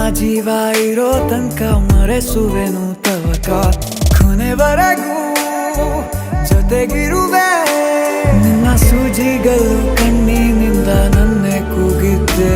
ಜೀವ ಇರೋ ತನಕ ಮರೆಸುವೆನು ತವಕ ಕೊನೆವರೆಗೂ ಜೊತೆಗಿರುವೆ ನಿನ್ನ ಸೂಜಿಗಳು ಕಣ್ಣಿನಿಂದ ನನ್ನೆ ಕೂಗಿದ್ದೆ